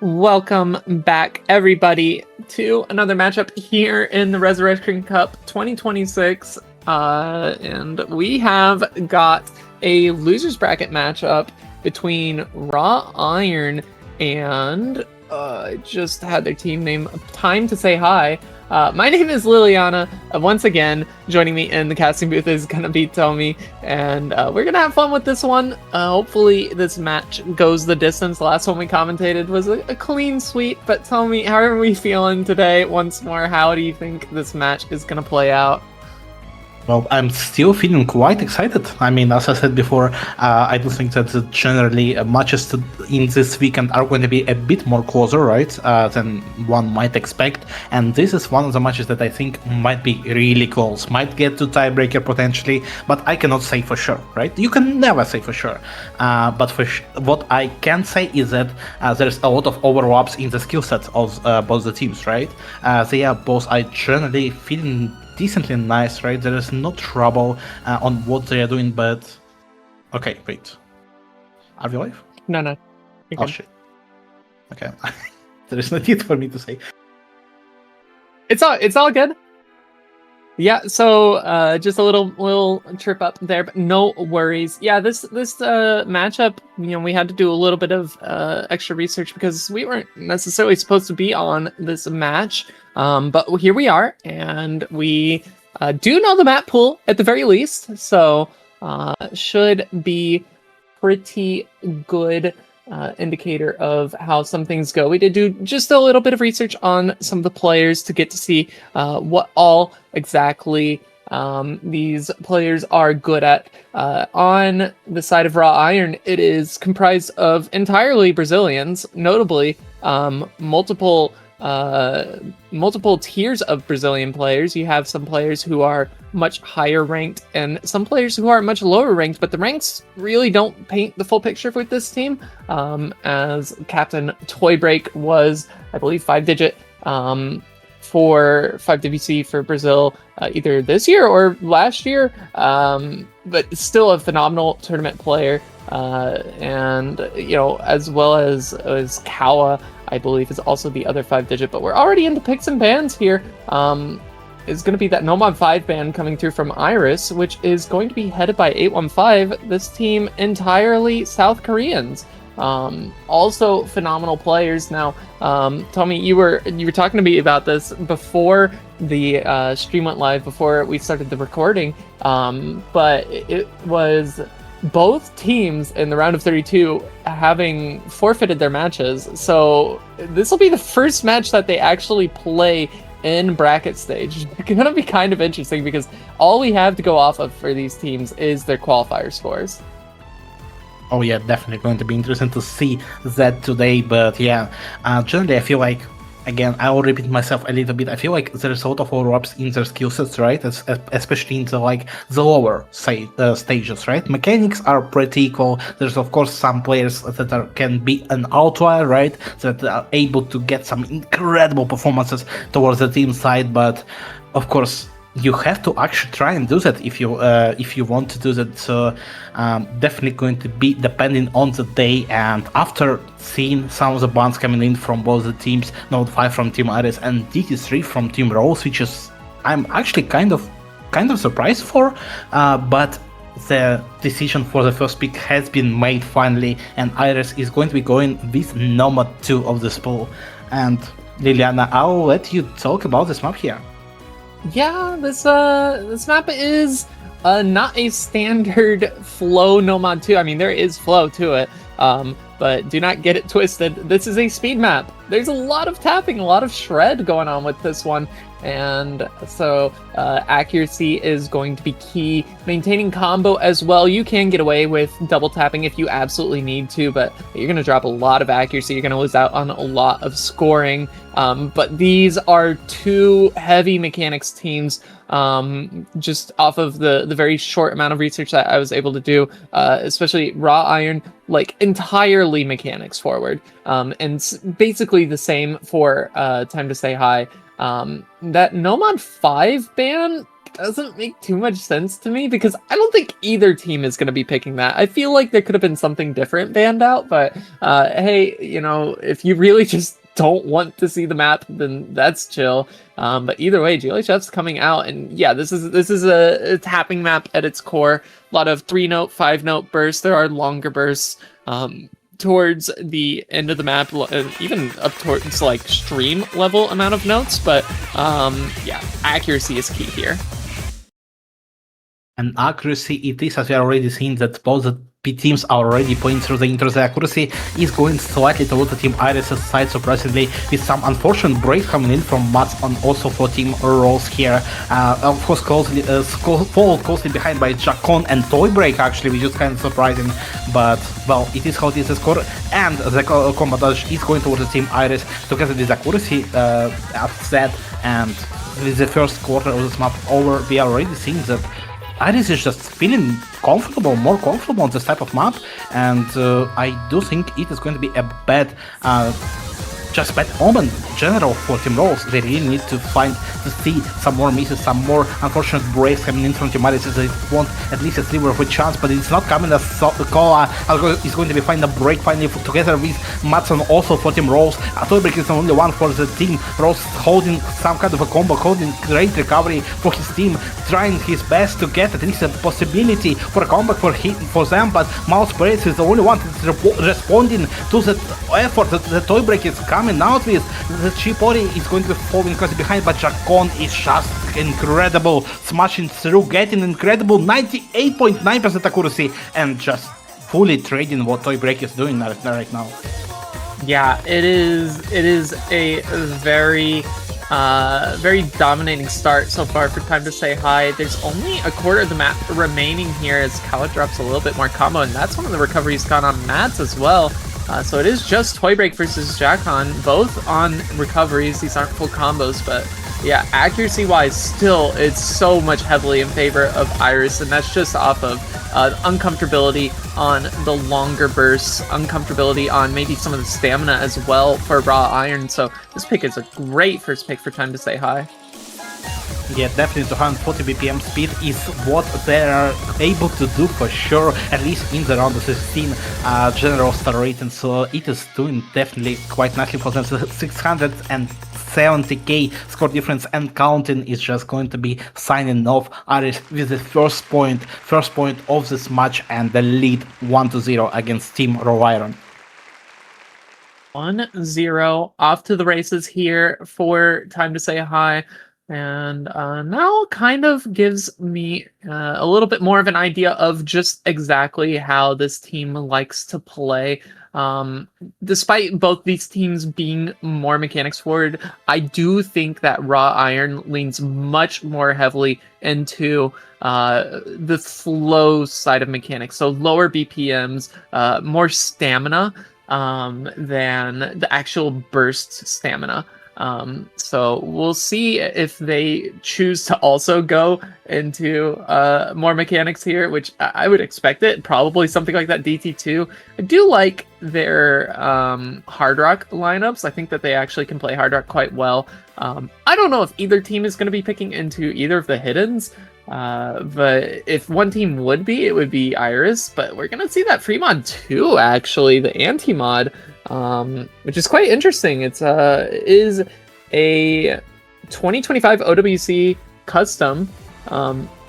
Welcome back, everybody, to another matchup here in the Resurrection Cup 2026. And we have got a losers bracket matchup between Raw Iron and just had their team name Time to Say Hi. My name is Liliana. Once again, joining me in the casting booth is going to be Tommy, and we're going to have fun with this one. Hopefully this match goes the distance. The last one we commentated was a clean sweep, but Tommy, how are we feeling today? Once more, how do you think this match is going to play out? Well, I'm still feeling quite excited. I mean, as I said before, I do think that generally matches in this weekend are going to be a bit more closer, right, than one might expect. And this is one of the matches that I think might be really close, might get to tiebreaker potentially, but I cannot say for sure, right? You can never say for sure. But what I can say is that there's a lot of overlaps in the skill sets of both the teams, right? They are both generally feeling decently nice, right? There is no trouble on what they are doing, but... Okay, wait. Are we live? No. Oh, shit. Okay. There is no need for me to say. It's all good. Yeah, so just a little trip up there, but no worries. Yeah, this matchup, we had to do a little bit of extra research because we weren't necessarily supposed to be on this match. But here we are, and we do know the map pool at the very least, so should be pretty good indicator of how some things go. We did do just a little bit of research on some of the players to get to see what all exactly these players are good at. On the side of Raw Iron, it is comprised of entirely Brazilians, notably multiple tiers of Brazilian players. You have some players who are much higher ranked and some players who are much lower ranked, but the ranks really don't paint the full picture with this team, as Captain Toybreak was, I believe, 5-digit for 5WC for Brazil either this year or last year, but still a phenomenal tournament player, and as well as Kawa, I believe, is also the other 5-digit, but we're already into picks and bans here. Is going to be that Nomad 5 ban coming through from Iris, which is going to be headed by 815. This team entirely South Koreans. Also phenomenal players. Now, Tommy, you were talking to me about this before the stream went live, before we started the recording, but it was both teams in the round of 32 having forfeited their matches, so this will be the first match that they actually play in bracket stage. It's gonna be kind of interesting because all we have to go off of for these teams is their qualifier scores. Oh yeah, definitely going to be interesting to see that today, but yeah, generally I feel like, again, I will repeat myself a little bit. I feel like there's a lot of overlaps in their skill sets, right? Especially in the lower stages, right? Mechanics are pretty equal. There's of course some players that can be an outlier, right? That are able to get some incredible performances towards the team side, but of course you have to actually try and do that if you want to do that. So definitely going to be depending on the day. And after seeing some of the bans coming in from both the teams, Note 5 from Team Iris and DT3 from Team Rose, which is I'm actually kind of surprised for, but the decision for the first pick has been made finally, and Iris is going to be going with Nomad 2 of this pool. And Liliana, I'll let you talk about this map here. Yeah, this map is not a standard flow Nomad 2. I mean, there is flow to it, but do not get it twisted. This is a speed map. There's a lot of tapping, a lot of shred going on with this one, and so accuracy is going to be key. Maintaining combo as well. You can get away with double tapping if you absolutely need to, but you're going to drop a lot of accuracy. You're going to lose out on a lot of scoring. But these are two heavy mechanics teams, just off of the very short amount of research that I was able to do, especially Raw Iron, like entirely mechanics forward, and basically the same for Time to Say Hi. That Nomad 5 ban, doesn't make too much sense to me because I don't think either team is going to be picking that. I feel like there could have been something different banned out, but hey, you know, if you really just don't want to see the map, then that's chill. But either way, GLHF's coming out, and yeah, this is a tapping map at its core. A lot of 3-note, 5-note bursts. There are longer bursts. Towards the end of the map, even up towards like stream level amount of notes, but yeah, accuracy is key here. And accuracy, it is, as we are already seeing, that both the teams are already playing through the intro. The accuracy is going slightly towards the Team Iris's side, surprisingly, with some unfortunate breaks coming in from Mats and also for Team Rose here. Of course, followed closely behind by Jacon and Toybreak, actually, which is kind of surprising. But, well, it is how it is the score. And the combat dodge is going towards the Team Iris to get this accuracy upset. And with the first quarter of this map over, we are already seeing that Iris is just feeling comfortable, more comfortable on this type of map, and I do think it is going to be a bad omen general for Team Rose. They really need to see some more misses, some more unfortunate breaks coming in from Team Iris. They want at least a sliver of a chance, but it's not coming as Koa is going to be finding a break finally together with Matson also for Team Rose. Toybreak is the only one for the Team Rose holding some kind of a combo, holding great recovery for his team, trying his best to get at least a possibility for a comeback for them, but Mouse Brace is the only one that's responding to the effort that the Toybreak is coming out with. The Chipori is going to be falling close behind, but Jacon is just incredible, smashing through, getting incredible 98.9% accuracy, and just fully trading what Toybreak is doing right now. Yeah, it is a very dominating start so far for Time to Say Hi. There's only a quarter of the map remaining here as Kala drops a little bit more combo, and that's one of the recoveries gone on Mats as well. So it is just Toybreak versus Jacon, both on recoveries. These aren't full combos, but yeah, accuracy-wise, still, it's so much heavily in favor of Iris, and that's just off of uncomfortability on the longer bursts, uncomfortability on maybe some of the stamina as well for Raw Iron. So this pick is a great first pick for Time to Say Hi. Yeah, definitely 240 BPM speed is what they are able to do for sure, at least in the round of 16 general star rating, so it is doing definitely quite nicely for them. 670k score difference and counting is just going to be signing off Iris with the first point of this match and the lead 1-0 against Team Raw Iron. 1-0 off to the races here for Time to Say Hi. And now kind of gives me a little bit more of an idea of just exactly how this team likes to play. Despite both these teams being more mechanics forward, I do think that Raw Iron leans much more heavily into the flow side of mechanics. So lower BPMs, more stamina than the actual burst stamina. So we'll see if they choose to also go into more mechanics here, which I would expect it. Probably something like that DT2. I do like their Hard Rock lineups. I think that they actually can play Hard Rock quite well. I don't know if either team is going to be picking into either of the hiddens. But if one team would be, it would be Iris. But we're going to see that free mod too, actually, the anti-mod. Which is quite interesting. It's is a 2025 OWC custom,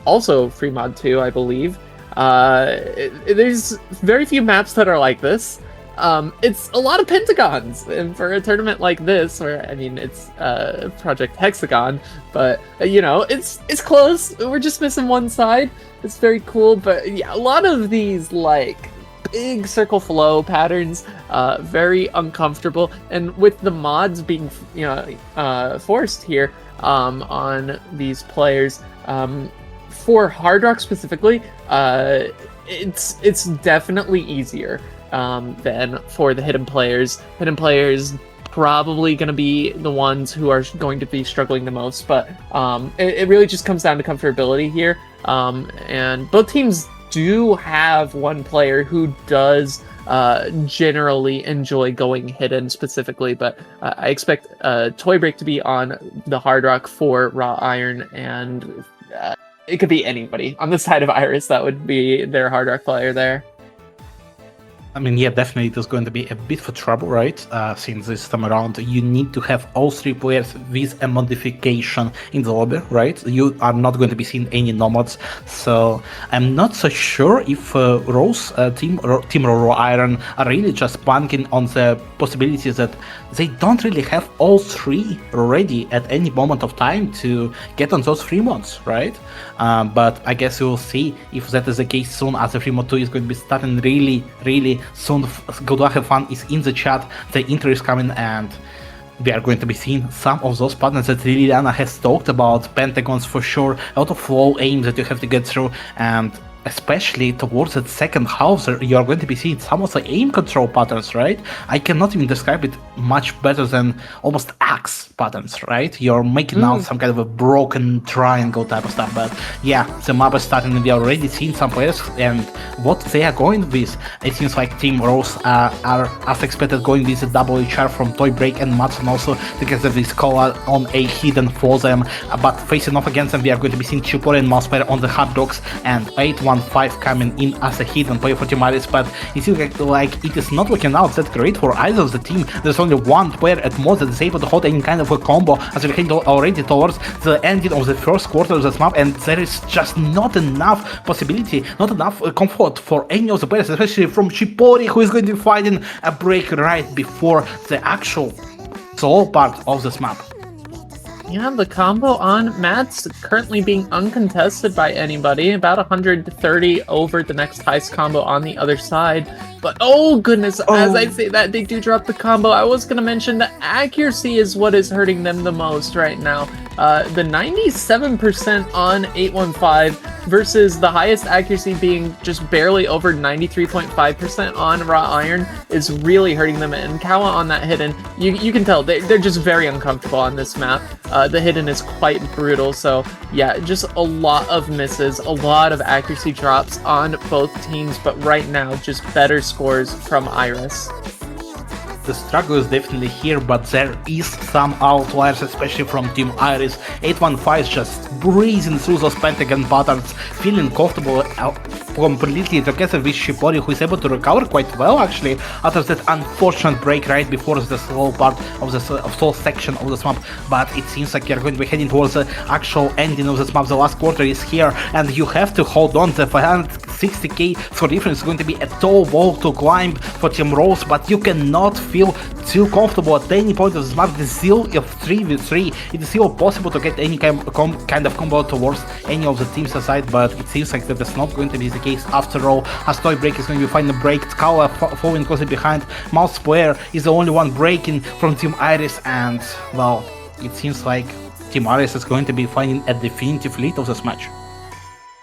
also free mod 2, I believe. There's very few maps that are like this. It's a lot of pentagons, and for a tournament like this, where I mean it's Project Hexagon, but you know it's close. We're just missing one side. It's very cool, but yeah, a lot of these like big circle flow patterns, very uncomfortable, and with the mods being forced here on these players, for Hard Rock specifically, it's definitely easier than for the hidden players. Hidden players probably going to be the ones who are going to be struggling the most, but it really just comes down to comfortability here, and both teams do have one player who does generally enjoy going hidden specifically, but I expect Toybreak to be on the Hard Rock for Raw Iron, and it could be anybody on the side of Iris that would be their Hard Rock player there. I mean, yeah, definitely it is going to be a bit for trouble, right? Since this time around, you need to have all 3 players with a modification in the lobby, right? You are not going to be seeing any nomads, so I'm not so sure if Rose, Team Roro Iron are really just banking on the possibilities that they don't really have all 3 ready at any moment of time to get on those free mods, right? But I guess we will see if that is the case soon, as the free mod 2 is going to be starting really soon. Good luck, have fun is in the chat, the intro is coming, and we are going to be seeing some of those patterns that Liliana has talked about. Pentagons for sure, a lot of low aims that you have to get through, and especially towards the second half, you are going to be seeing some of the aim control patterns, right? I cannot even describe it much better than almost axe patterns, right? You're making out some kind of a broken triangle type of stuff, but yeah, the map is starting, and we are already seeing some players, and what they are going with, it seems like Team Rose are, as expected, going with a double HR from Toy Break and Matson also, because of this call on a hidden for them, but facing off against them, we are going to be seeing Chipore and Mousepire on the hard dogs, and 815 coming in as a hidden player for Team Iris, but it seems like it is not working out that great for either of the team. There's only one player at most that is able to hold any kind of a combo, as we're heading already towards the ending of the first quarter of this map, and there is just not enough possibility, not enough comfort for any of the players, especially from Chipori, who is going to be fighting a break right before the actual solo part of this map. Yeah, the combo on Matt's currently being uncontested by anybody, about 130 over the next highest combo on the other side. But oh goodness, as I say that, they do drop the combo. I was going to mention the accuracy is what is hurting them the most right now. The 97% on 815 versus the highest accuracy being just barely over 93.5% on Raw Iron is really hurting them. And Kawa on that hidden, you can tell they're just very uncomfortable on this map. The hidden is quite brutal, so yeah, just a lot of misses, a lot of accuracy drops on both teams, but right now just better scores from Iris. The struggle is definitely here, but there is some outliers, especially from Team Iris. 815 is just breezing through those pentagon patterns, feeling comfortable completely together with Shipori, who is able to recover quite well actually after that unfortunate break right before the slow part of the slow section of this map. But it seems like you're going to be heading towards the actual ending of this map. The last quarter is here, and you have to hold on. The 560k for difference is going to be a tall wall to climb for Team Rose, but you cannot feel too comfortable at any point of this map. The seal of 3v3, it is still possible to get any kind of combo towards any of the teams aside, but it seems like that is not going to be the case after all, as Toy Break is going to be finding a break. Skala following closely behind. Mouse Player is the only one breaking from Team Iris, and well, it seems like Team Iris is going to be finding a definitive lead of this match.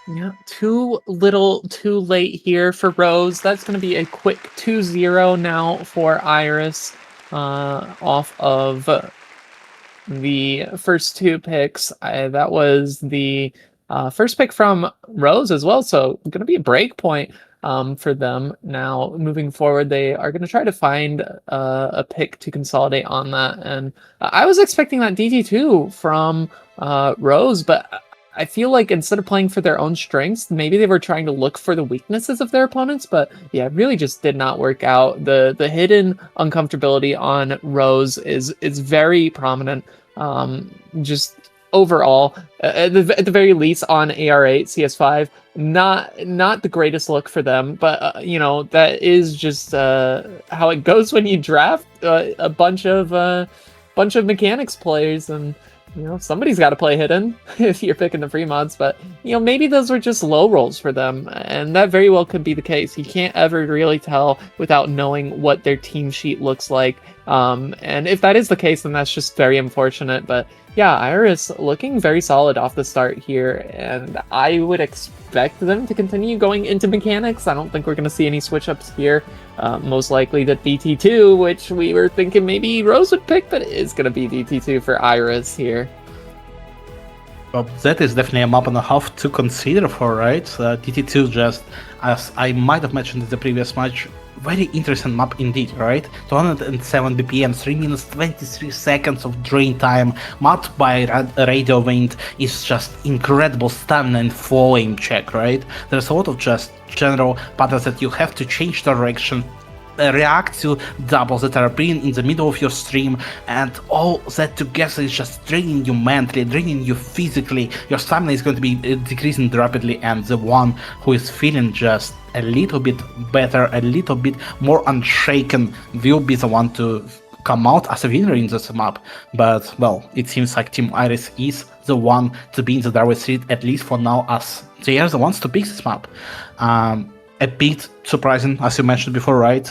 Yeah, too little, too late here for Rose. That's going to be a quick 2-0 now for Iris off of the first 2 picks. That was the first pick from Rose as well, so going to be a break point for them. Now, moving forward, they are going to try to find a pick to consolidate on that, and I was expecting that DT2 from Rose, but I feel like instead of playing for their own strengths, maybe they were trying to look for the weaknesses of their opponents, but yeah, it really just did not work out. The hidden uncomfortability on Rose is very prominent. Just overall, at the very least on AR8, CS5, not the greatest look for them, but you know, that is just how it goes when you draft a bunch of mechanics players, and you know, somebody's got to play hidden if you're picking the free mods, but you know, maybe those were just low rolls for them, and that very well could be the case. You can't ever really tell without knowing what their team sheet looks like, and if that is the case, then that's just very unfortunate. But yeah, Iris looking very solid off the start here, and I would expect them to continue going into mechanics. I don't think we're going to see any switch ups here. Most likely the DT2, which we were thinking maybe Rose would pick, but it is going to be DT2 for Iris here. Well, that is definitely a map and a half to consider for, right? DT2 just, as I might have mentioned in the previous match, very interesting map indeed, right? 207 BPM, 3 minutes 23 seconds of drain time, marked by radio wind is just incredible stamina and flowing check, right? There's a lot of just general patterns that you have to change direction, react to doubles that are appearing in the middle of your stream, and all that together is just draining you mentally, draining you physically. Your stamina is going to be decreasing rapidly, and the one who is feeling just a little bit better, a little bit more unshaken, will be the one to come out as a winner in this map. But well, it seems like Team Iris is the one to be in the driver's seat, at least for now, as they are the ones to pick this map. A bit surprising, as you mentioned before, right?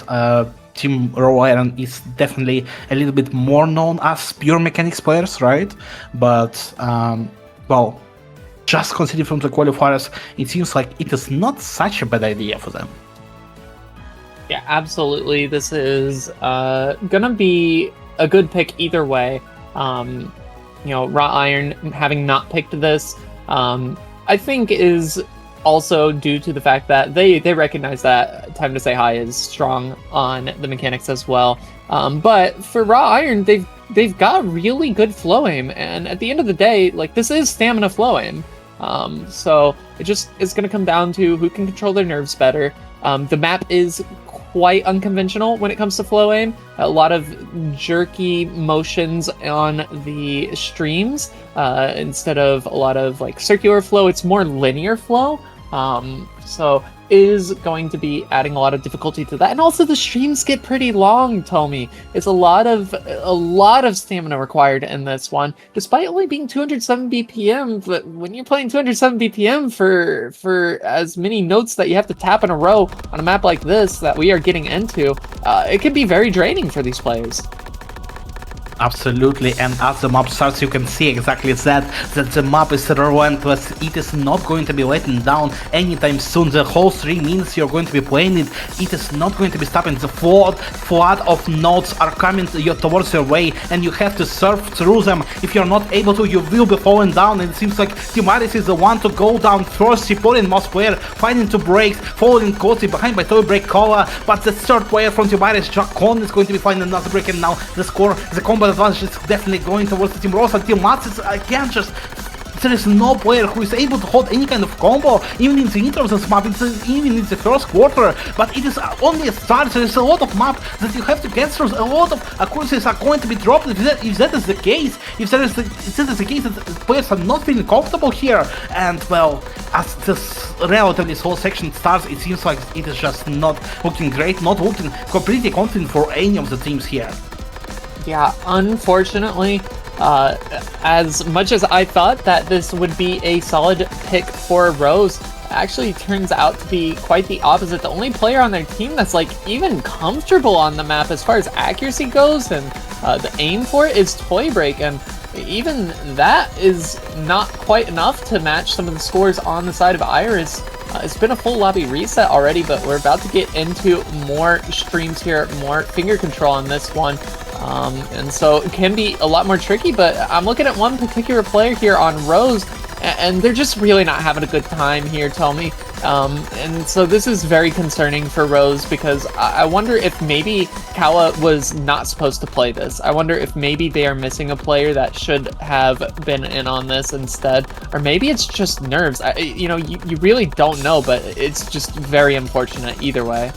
Team Raw Iron is definitely a little bit more known as pure mechanics players, right? But, well, just considering from the qualifiers, it seems like it is not such a bad idea for them. Yeah, absolutely. This is gonna be a good pick either way. Raw Iron having not picked this, I think is also due to the fact that they recognize that Time to Say Hi is strong on the mechanics as well. But for Raw Iron, they've got really good flow aim, and at the end of the day, like, this is stamina flow aim. So it just is going to come down to who can control their nerves better. The map is quite unconventional when it comes to flow aim. A lot of jerky motions on the streams instead of a lot of like circular flow. It's more linear flow. So is going to be adding a lot of difficulty to that. And also the streams get pretty long, Tommy. It's a lot of stamina required in this one, despite only being 207 BPM. But when you're playing 207 BPM for as many notes that you have to tap in a row on a map like this that we are getting into, it can be very draining for these players. Absolutely, and as the map starts, you can see exactly that the map is relentless. It is not going to be letting down anytime soon. The whole 3 minutes you're going to be playing it, it is not going to be stopping. The flood of nodes are coming towards your way, and you have to surf through them. If you're not able to, you will be falling down, and it seems like Team Iris is the one to go down first. Chipotle and Mouse player finding two breaks, falling closely behind by Toy Break Cola, but the third player from Team Iris, Jacon, is going to be finding another break, and now the combo advantage is definitely going towards the Team Rosa. Team Mats is again just, there is no player who is able to hold any kind of combo, even in the intro of this map, even in the first quarter, but it is only a start. There is a lot of map that you have to get through, a lot of accuracies are going to be dropped. If that is the case, if that is the case, that players are not feeling comfortable here, and well, as this relatively slow section starts, it seems like it is just not looking great, not looking completely confident for any of the teams here. Yeah, unfortunately, as much as I thought that this would be a solid pick for Rose, actually turns out to be quite the opposite. The only player on their team that's like even comfortable on the map as far as accuracy goes and the aim for it is Toy Break, and even that is not quite enough to match some of the scores on the side of Iris. It's been a full lobby reset already, but we're about to get into more streams here, more finger control on this one. And so it can be a lot more tricky, but I'm looking at one particular player here on Rose, and they're just really not having a good time here, Tommy. And so this is very concerning for Rose, because I wonder if maybe Kawa was not supposed to play this. I wonder if maybe they are missing a player that should have been in on this instead, or maybe it's just nerves. You really don't know, but it's just very unfortunate either way.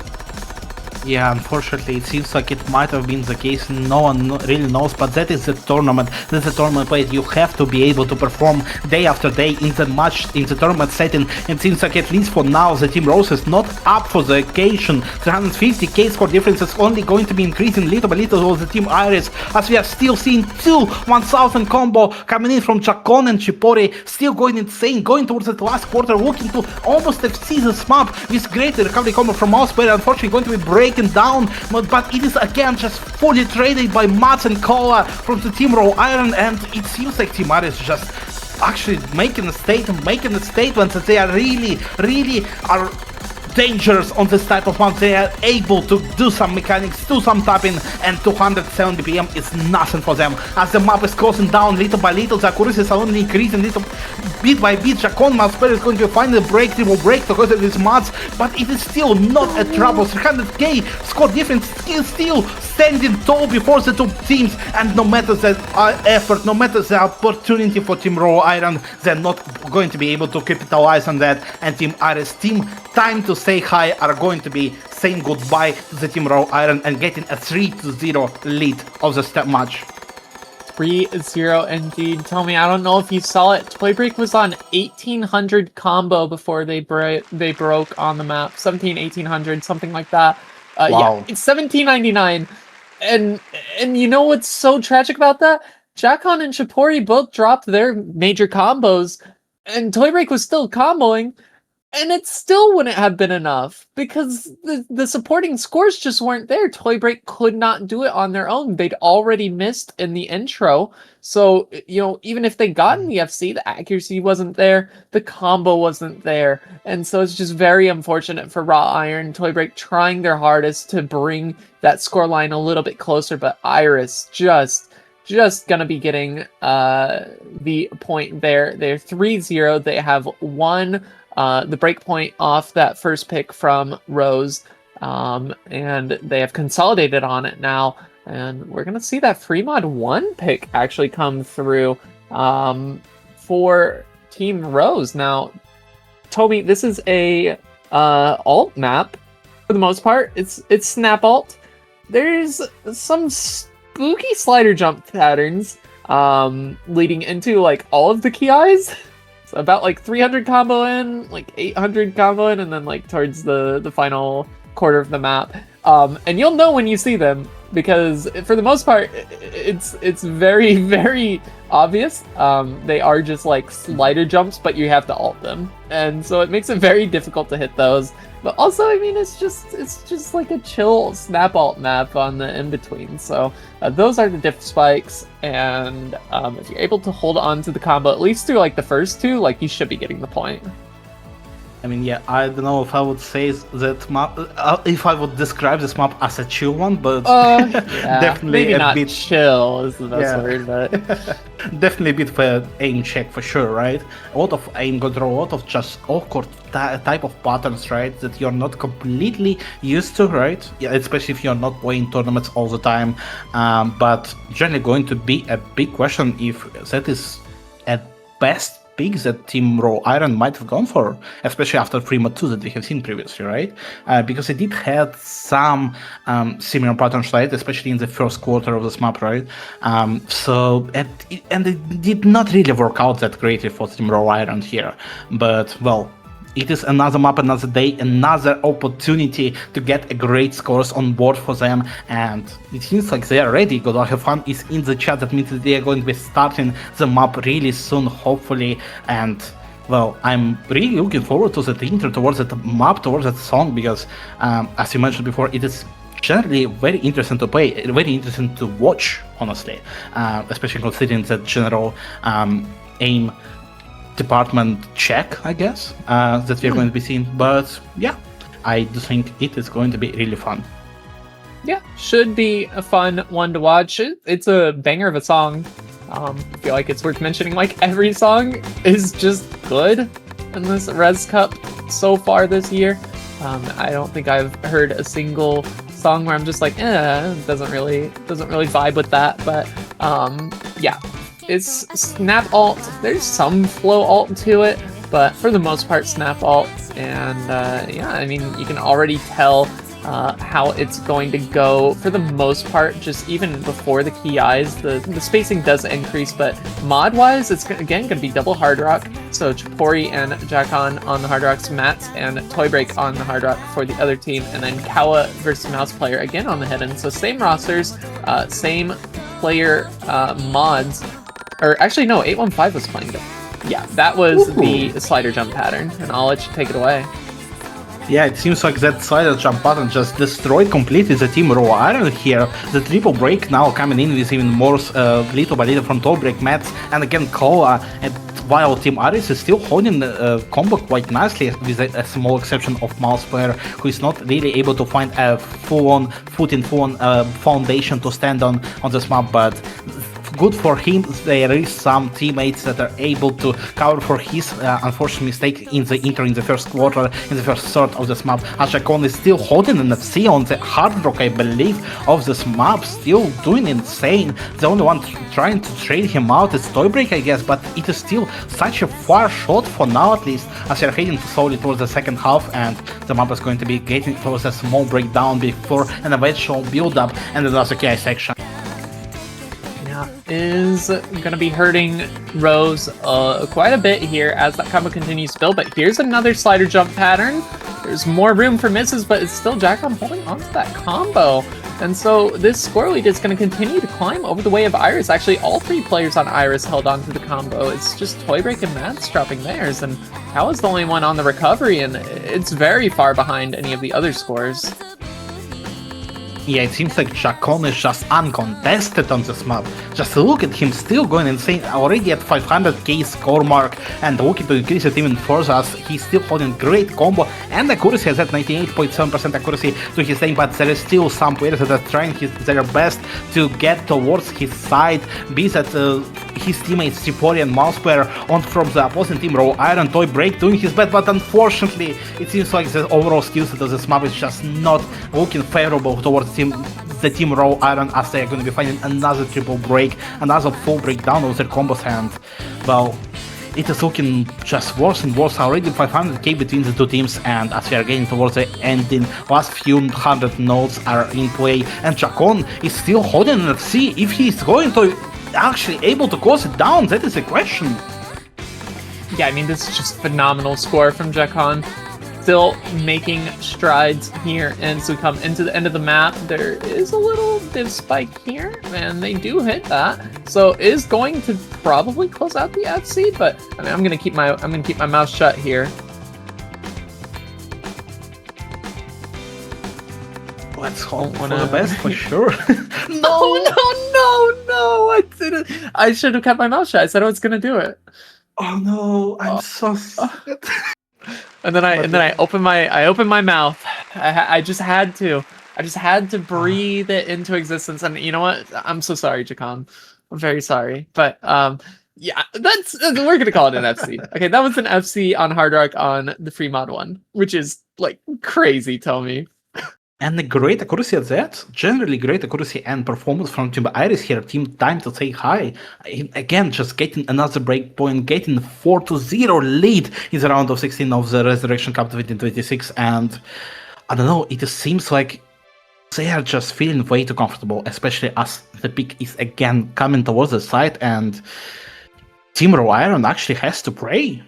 Yeah, unfortunately, it seems like it might have been the case. No one really knows, but that is the tournament. That's the tournament play. You have to be able to perform day after day in the match, in the tournament setting. It seems like, at least for now, the Team Rose is not up for the occasion. 350k score difference is only going to be increasing little by little with the Team Iris, as we are still seeing two 1000 combo coming in from Chacon and Chipotle, still going insane, going towards the last quarter, looking to almost FC this map with great recovery combo from Mouse player. Unfortunately, going to be breaking down, but it is again just fully traded by Mats and Kola from the Team Raw Iron, and it seems like Team Iris just actually making a statement that they are really are dangerous on this type of map. They are able to do some mechanics, do some tapping, and 270 BPM is nothing for them. As the map is closing down little by little, the accuracy is only increasing little bit by bit. Jacon Masper is going to find the breakthrough break because of these mods, but it is still not a trouble. 300k score difference is still standing tall before the two teams, and no matter the effort, no matter the opportunity for Team Raw Iron, they're not going to be able to capitalize on that, and Team Ares team Time to Say Hi are going to be saying goodbye to the Team Raw Iron and getting a 3-0 lead of the step match. 3-0 indeed. Tell me, I don't know if you saw it. Toy Break was on 1800 combo before they broke on the map. 1800, something like that. Wow. Yeah, it's 1799. And you know what's so tragic about that? Jacon and Shapori both dropped their major combos, and Toy Break was still comboing, and it still wouldn't have been enough because the supporting scores just weren't there. Toy Break could not do it on their own. They'd already missed in the intro. So, you know, even if they got in the FC, the accuracy wasn't there, the combo wasn't there. And so it's just very unfortunate for Raw Iron. Toy Break trying their hardest to bring that scoreline a little bit closer, but Iris just gonna be getting the point there. They're 3-0. They have won the breakpoint off that first pick from Rose, and they have consolidated on it now, and we're gonna see that free mod 1 pick actually come through for Team Rose. Now, Toby, this is a alt map for the most part. It's snap alt. There's some spooky slider jump patterns leading into like all of the key eyes. So about like 300 combo in, like 800 combo in, and then like towards the final quarter of the map. And you'll know when you see them because for the most part, it's very, very obvious. They are just like slider jumps, but you have to alt them. And so it makes it very difficult to hit those. But also, I mean, it's just like a chill snap alt map on the in-between. So those are the diff spikes, and if you're able to hold on to the combo, at least through like the first two, like you should be getting the point. I mean, yeah, I don't know if I would say that map, if I would describe this map as a chill one, but yeah, definitely maybe a not bit chill is the best word, but definitely a bit of an aim check for sure, right? A lot of aim control, a lot of just awkward type of patterns, right? That you're not completely used to, right? Yeah, especially if you're not playing tournaments all the time. But generally going to be a big question if that is at best pick that Team Raw Iron might have gone for, especially after Prima 2 that we have seen previously, right? Because it did have some similar patterns, right? Especially in the first quarter of this map, right? And it did not really work out that greatly for Team Raw Iron here. But, well, it is another map, another day, another opportunity to get a great scores on board for them, and it seems like they are ready. Good Luck Have Fun is in the chat. That means that they are going to be starting the map really soon, hopefully, and well, I'm really looking forward to the intro towards that map, towards that song, because as you mentioned before, it is generally very interesting to play, very interesting to watch, honestly, especially considering the general aim department check, I guess, that we're going to be seeing. But yeah, I do think it is going to be really fun. Yeah, should be a fun one to watch. It's a banger of a song. I feel like it's worth mentioning, like every song is just good in this Res Cup so far this year. I don't think I've heard a single song where I'm just like, doesn't really vibe with that. But yeah. It's snap alt. There's some flow alt to it, but for the most part, snap alt. And yeah, I mean, you can already tell how it's going to go for the most part. Just even before the key eyes, the spacing does increase, but mod wise, it's again going to be double hard rock. So Chipori and Jacon on the hard rocks, Mats and Toy Break on the hard rock for the other team, and then Kawa versus Mouse Player again on the hidden. So same rosters, same player mods. Or actually, no, 815 was playing it. Yeah, that was the slider jump pattern, and I'll let you take it away. Yeah, it seems like that slider jump button just destroyed completely the team Raw Iron here. The triple break now coming in with even more little by little from top break mats, and again Koa, and while Team Aris is still holding the combo quite nicely with a small exception of Mouse player who is not really able to find a full-on foundation to stand on this map, but good for him, there is some teammates that are able to cover for his unfortunate mistake in the first quarter, in the first third of this map. Ashakon is still holding an FC on the hard rock, I believe, of this map, still doing insane. The only one trying to trade him out is Toybreak, I guess, but it is still such a far shot for now, at least, as you're heading slowly towards the second half, and the map is going to be getting towards a small breakdown before an eventual build-up and another KI section. Is going to be hurting Rose quite a bit here as that combo continues to build, but here's another slider jump pattern. There's more room for misses, but it's still Jackon holding onto that combo. And so this score lead is going to continue to climb over the way of Iris. Actually, all three players on Iris held onto the combo. It's just Toybreak and Mats dropping theirs, and Cal is the only one on the recovery, and it's very far behind any of the other scores. Yeah, it seems like Jackon is just uncontested on this map. Just look at him still going insane, already at 500k score mark, and looking to increase it even further as he's still holding great combo and accuracy, has at 98.7% accuracy to his aim, but there is still some players that are trying their best to get towards his side, be that his teammates Cipori and Mouse player on from the opposing team Raw Iron, Toybreak doing his best, but unfortunately it seems like the overall skill set of this map is just not looking favorable towards the team Raw Iron, as they are going to be finding another triple break, another full breakdown of their combos, and well, it is looking just worse and worse. Already 500k between the two teams, and as we are getting towards the ending, last few hundred nodes are in play, and Jackon is still holding an FC. If he is going to actually able to close it down, that is the question. Yeah, I mean, this is just phenomenal score from Jackon. Still making strides here, and so we come into the end of the map. There is a little div spike here, and they do hit that, so is going to probably close out the FC. But I mean, I'm gonna keep my mouth shut here. Let's hope for the best for sure. No! I didn't. I should have kept my mouth shut. I said I was gonna do it. Oh no! I'm so sad. And then I open my mouth. I just had to. I just had to breathe it into existence. And you know what? I'm so sorry, Jackon. I'm very sorry. But yeah, we're gonna call it an FC. Okay, that was an FC on Hard Rock on the free mod one, which is like crazy, Tommy. And the great accuracy at that, generally great accuracy and performance from Team Iris here, team time to say hi. Again, just getting another breakpoint, getting 4-0 lead in the round of 16 of the Resurrection Cup 2026, and I don't know, it seems like they are just feeling way too comfortable, especially as the pick is again coming towards the side, and Team Raw Iron actually has to pray.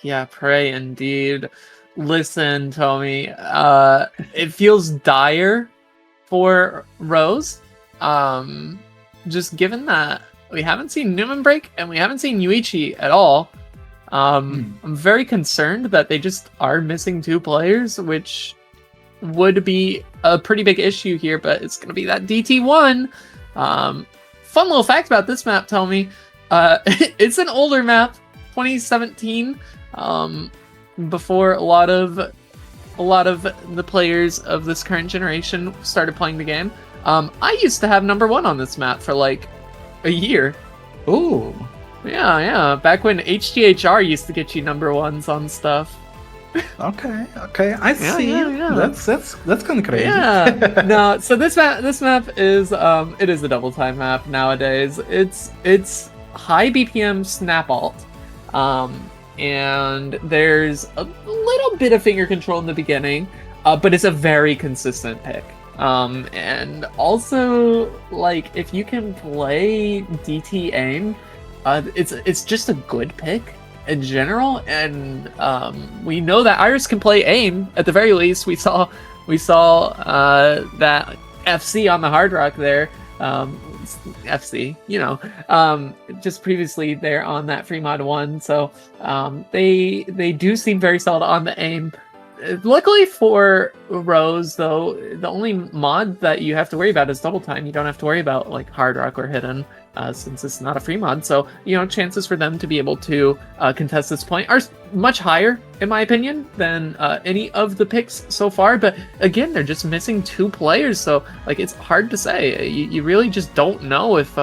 Yeah, pray indeed. Listen, Tommy, it feels dire for Rose. Just given that we haven't seen Newman break and we haven't seen Yuichi at all. I'm very concerned that they just are missing two players, which would be a pretty big issue here, but it's going to be that DT1. Fun little fact about this map, Tommy. It's an older map, 2017. Before a lot of the players of this current generation started playing the game. I used to have #1 on this map for like a year. Ooh. Yeah. Back when HGHR used to get you #1s on stuff. Okay. I see. Yeah. That's kind of crazy. Yeah. No. So this map is it is a double time map nowadays. It's high BPM snap alt. And there's a little bit of finger control in the beginning, but it's a very consistent pick. And also, like, if you can play DT aim, it's just a good pick in general. And we know that Iris can play aim. At the very least, we saw that FC on the Hard Rock there. FC, just previously there on that free mod 1, so they do seem very solid on the aim. Luckily for Rose, though, the only mod that you have to worry about is double time. You don't have to worry about like hard rock or hidden, since it's not a free mod. So, you know, chances for them to be able to contest this point are much higher, in my opinion, than any of the picks so far. But again, they're just missing 2 players, so like it's hard to say. You really just don't know if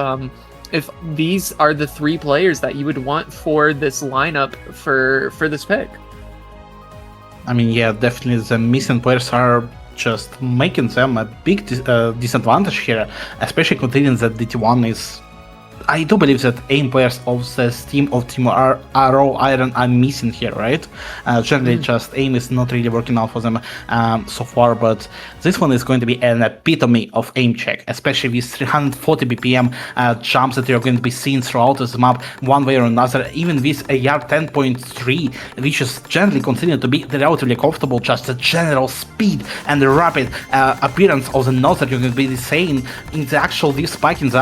these are the 3 players that you would want for this lineup for this pick. I mean, yeah, definitely the missing players are just making them a big disadvantage here, especially considering that DT1 is... I do believe that aim players of this team of Team Raw Iron are missing here, right? Generally, just aim is not really working out for them so far, but this one is going to be an epitome of aim check, especially with 340 BPM jumps that you're going to be seeing throughout this map, one way or another, even with a yard 10.3, which is generally considered to be relatively comfortable, just the general speed and the rapid appearance of the nodes that you're going to be seeing in the actual deep spike, in the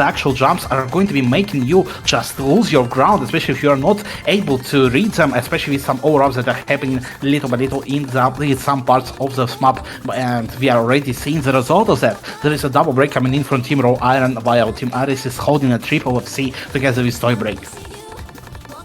actual jump are going to be making you just lose your ground, especially if you are not able to read them, especially with some overups that are happening little by little in some parts of the map, and we are already seeing the result of that. There is a double break coming in from Team Raw Iron, while Team Ares is holding a triple FC together with Toy Break.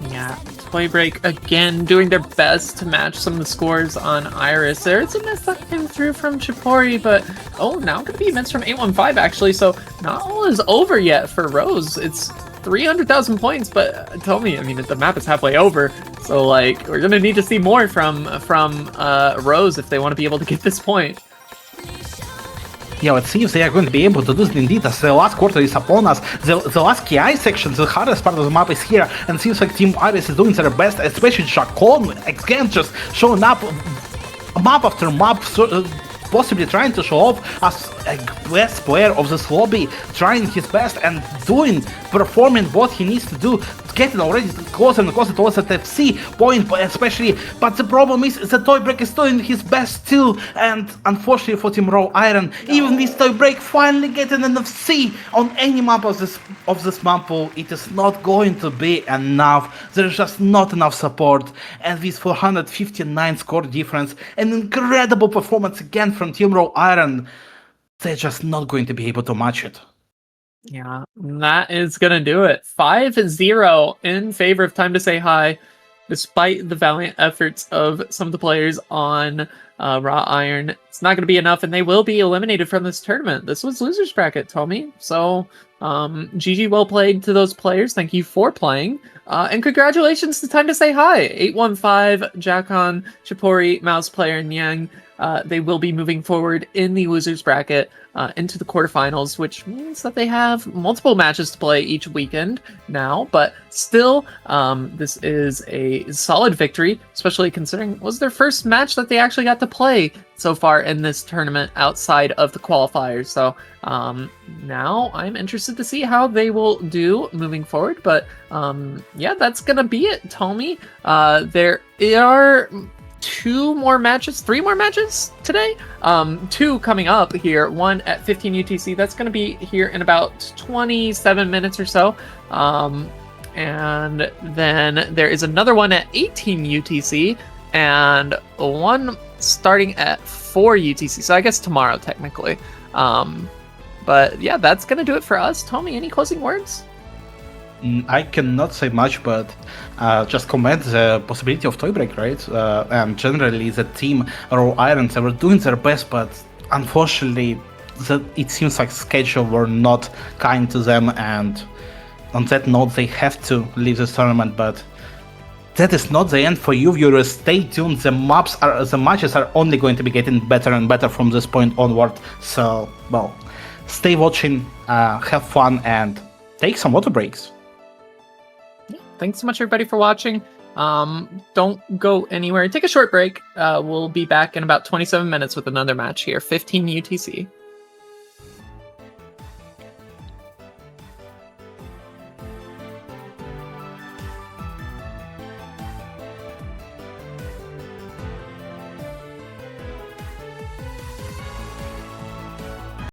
Yeah, Toy Break again doing their best to match some of the scores on Iris. There's a miss that came through from Chipori, but now gonna be a miss from 815 actually, so not all is over yet for Rose. It's 300,000 points, but tell me, I mean, the map is halfway over, so like we're gonna need to see more from Rose if they want to be able to get this point. Yeah, let's see if they are going to be able to do it indeed, as the last quarter is upon us. The last KI section, the hardest part of the map is here, and it seems like Team Iris is doing their best, especially Chacon, again, just showing up map after map, possibly trying to show off as a best player of this lobby, trying his best and performing what he needs to do, getting already closer and closer towards that FC point, but the problem is that Toy Break is doing his best still, and unfortunately for Team Raw Iron, even this Toy Break finally getting an FC on any map of this map pool, it is not going to be enough. There's just not enough support, and with 459 score difference, an incredible performance again from Team Raw Iron, they're just not going to be able to match it. Yeah, that is going to do it. 5-0 in favor of Time to Say Hi, despite the valiant efforts of some of the players on Raw Iron. It's not going to be enough, and they will be eliminated from this tournament. This was Losers Bracket, Tommy. So, GG, well played to those players. Thank you for playing. And congratulations to Time to Say Hi. 815, Jacon, Chipori, Mouse Player, and Yang. They will be moving forward in the Losers Bracket into the quarterfinals, which means that they have multiple matches to play each weekend now, but still, this is a solid victory, especially considering it was their first match that they actually got to play so far in this tournament outside of the qualifiers. So now I'm interested to see how they will do moving forward, but yeah, that's gonna be it, Tommy. There are three more matches today. 2 coming up here. One at 15 UTC. That's going to be here in about 27 minutes or so. And then there is another one at 18 UTC, and one starting at 4 UTC. So I guess tomorrow, technically. But yeah, that's going to do it for us. Tommy, any closing words? I cannot say much, but just comment the possibility of Toy Break, right? And generally, the team Raw Irons, they were doing their best, but unfortunately, it seems like schedule were not kind to them, and on that note, they have to leave this tournament. But that is not the end for you, viewers. Stay tuned. The matches are only going to be getting better and better from this point onward. So, well, stay watching, have fun, and take some water breaks. Thanks so much, everybody, for watching. Don't go anywhere. Take a short break. We'll be back in about 27 minutes with another match here, 15 UTC.